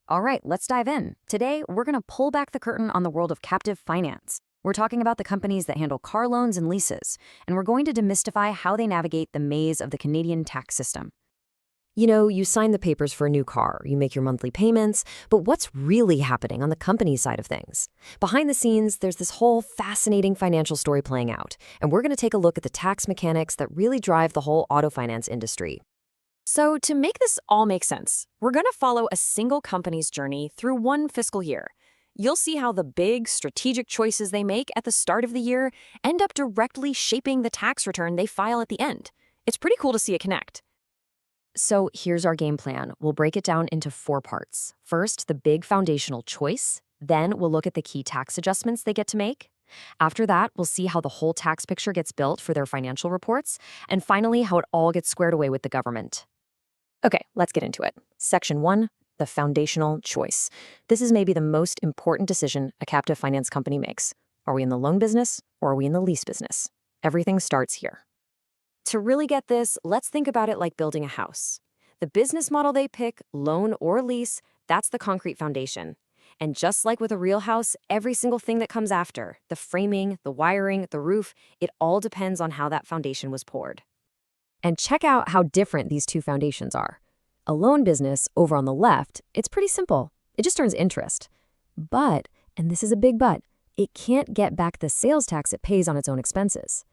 All right, let's dive in. Today, we're going to pull back the curtain on the world of captive finance. We're talking about the companies that handle car loans and leases, and we're going to demystify how they navigate the maze of the Canadian tax system. You sign the papers for a new car, you make your monthly payments, but what's really happening on the company side of things? Behind the scenes, there's this whole fascinating financial story playing out, and we're going to take a look at the tax mechanics that really drive the whole auto finance industry. So to make this all make sense, we're going to follow a single company's journey through one fiscal year. You'll see how the big strategic choices they make at the start of the year end up directly shaping the tax return they file at the end. It's pretty cool to see it connect. So here's our game plan. We'll break it down into 4 parts. First, the big foundational choice. Then we'll look at the key tax adjustments they get to make. After that, we'll see how the whole tax picture gets built for their financial reports. And finally, how it all gets squared away with the government. Okay, let's get into it. Section 1, the foundational choice. This is maybe the most important decision a captive finance company makes. Are we in the loan business or are we in the lease business? Everything starts here. To really get this, let's think about it like building a house. The business model they pick, loan or lease, that's the concrete foundation. And just like with a real house, every single thing that comes after, the framing, the wiring, the roof, it all depends on how that foundation was poured. And check out how different these two foundations are. A loan business, over on the left, it's pretty simple. It just earns interest. But, and this is a big but, it can't get back the sales tax it pays on its own expenses.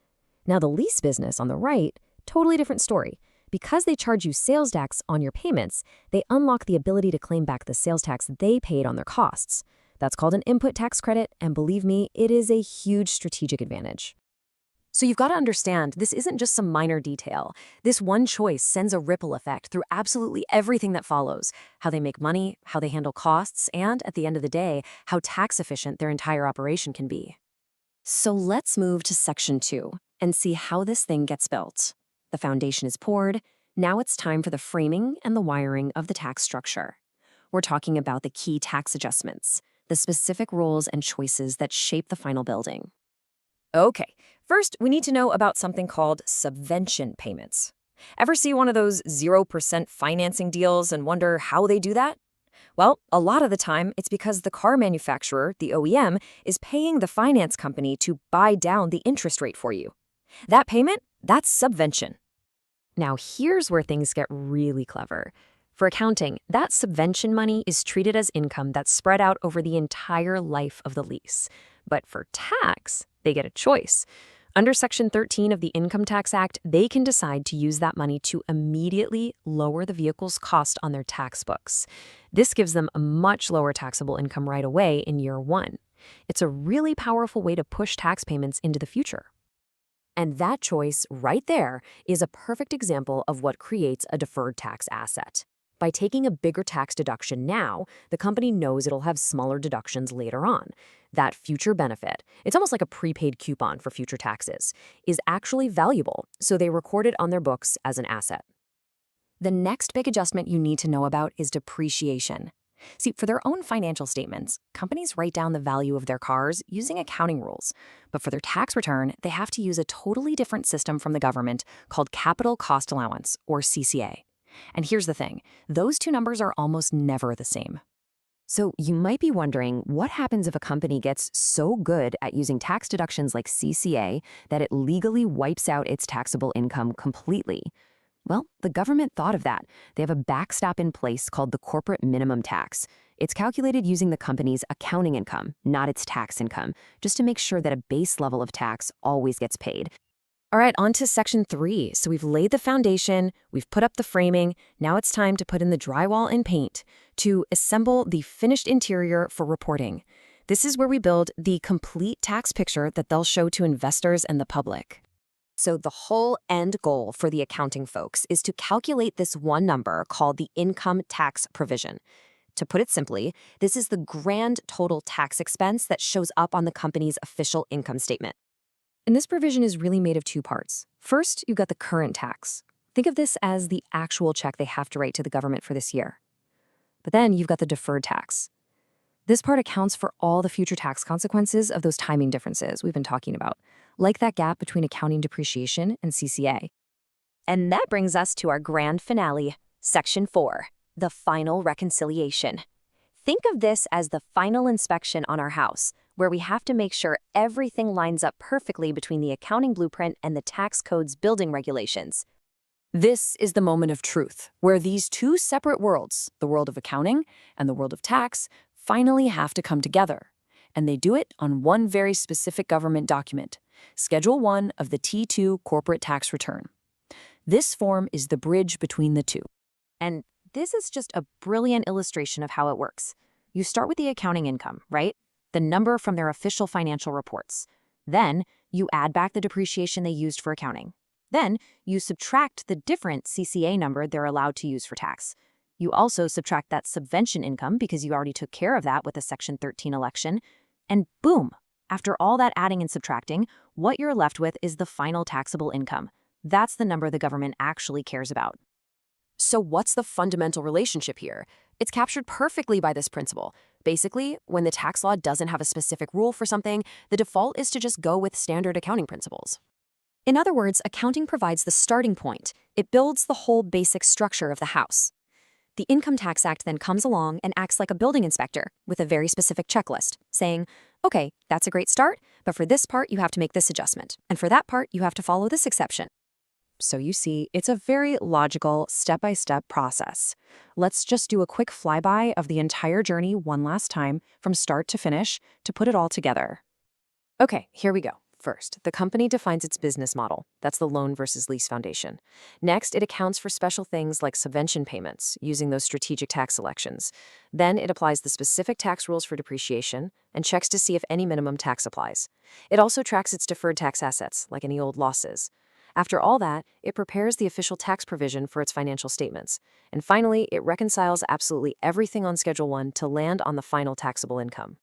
Now the lease business on the right, totally different story. Because they charge you sales tax on your payments, they unlock the ability to claim back the sales tax they paid on their costs. That's called an input tax credit, and believe me, it is a huge strategic advantage. So you've got to understand, this isn't just some minor detail. This one choice sends a ripple effect through absolutely everything that follows: how they make money, how they handle costs, and, at the end of the day, how tax efficient their entire operation can be. So let's move to Section 2 and see how this thing gets built. The foundation is poured. Now it's time for the framing and the wiring of the tax structure. We're talking about the key tax adjustments, the specific roles and choices that shape the final building. Okay, first we need to know about something called subvention payments. Ever see one of those 0% financing deals and wonder how they do that? Well, a lot of the time, it's because the car manufacturer, the OEM, is paying the finance company to buy down the interest rate for you. That payment, that's subvention. Now, here's where things get really clever. For accounting, that subvention money is treated as income that's spread out over the entire life of the lease. But for tax, they get a choice. Under Section 13 of the Income Tax Act, they can decide to use that money to immediately lower the vehicle's cost on their tax books. This gives them a much lower taxable income right away in year 1. It's a really powerful way to push tax payments into the future. And that choice right there is a perfect example of what creates a deferred tax asset. By taking a bigger tax deduction now, the company knows it'll have smaller deductions later on. That future benefit, it's almost like a prepaid coupon for future taxes, is actually valuable, so they record it on their books as an asset. The next big adjustment you need to know about is depreciation. See, for their own financial statements, companies write down the value of their cars using accounting rules. But for their tax return, they have to use a totally different system from the government called Capital Cost Allowance, or CCA. And here's the thing, those two numbers are almost never the same. So you might be wondering, what happens if a company gets so good at using tax deductions like CCA that it legally wipes out its taxable income completely? Well, the government thought of that. They have a backstop in place called the corporate minimum tax. It's calculated using the company's accounting income, not its tax income, just to make sure that a base level of tax always gets paid. All right, on to Section 3. So we've laid the foundation, we've put up the framing, now it's time to put in the drywall and paint to assemble the finished interior for reporting. This is where we build the complete tax picture that they'll show to investors and the public. So the whole end goal for the accounting folks is to calculate this one number called the income tax provision. To put it simply, this is the grand total tax expense that shows up on the company's official income statement. And this provision is really made of 2 parts. First, you've got the current tax. Think of this as the actual check they have to write to the government for this year. But then you've got the deferred tax. This part accounts for all the future tax consequences of those timing differences we've been talking about, like that gap between accounting depreciation and CCA. And that brings us to our grand finale, Section 4, the final reconciliation. Think of this as the final inspection on our house, where we have to make sure everything lines up perfectly between the accounting blueprint and the tax code's building regulations. This is the moment of truth, where these two separate worlds, the world of accounting and the world of tax, finally have to come together. And they do it on one very specific government document, Schedule 1 of the T2 Corporate Tax Return. This form is the bridge between the two. And this is just a brilliant illustration of how it works. You start with the accounting income, right? The number from their official financial reports. Then you add back the depreciation they used for accounting. Then you subtract the different CCA number they're allowed to use for tax. You also subtract that subvention income because you already took care of that with the Section 13 election. And boom, after all that adding and subtracting, what you're left with is the final taxable income. That's the number the government actually cares about. So what's the fundamental relationship here? It's captured perfectly by this principle. Basically, when the tax law doesn't have a specific rule for something, the default is to just go with standard accounting principles. In other words, accounting provides the starting point. It builds the whole basic structure of the house. The Income Tax Act then comes along and acts like a building inspector with a very specific checklist, saying, okay, that's a great start, but for this part you have to make this adjustment, and for that part you have to follow this exception. So you see, it's a very logical, step-by-step process. Let's just do a quick flyby of the entire journey one last time, from start to finish, to put it all together. Okay, here we go. First, the company defines its business model. That's the loan versus lease foundation. Next, it accounts for special things like subvention payments, using those strategic tax selections. Then it applies the specific tax rules for depreciation and checks to see if any minimum tax applies. It also tracks its deferred tax assets, like any old losses. After all that, it prepares the official tax provision for its financial statements. And finally, it reconciles absolutely everything on Schedule 1 to land on the final taxable income.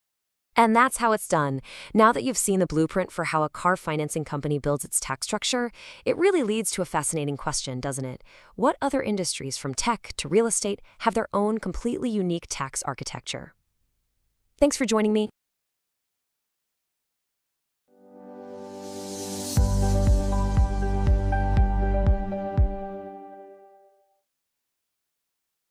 And that's how it's done. Now that you've seen the blueprint for how a car financing company builds its tax structure, it really leads to a fascinating question, doesn't it? What other industries, from tech to real estate, have their own completely unique tax architecture? Thanks for joining me.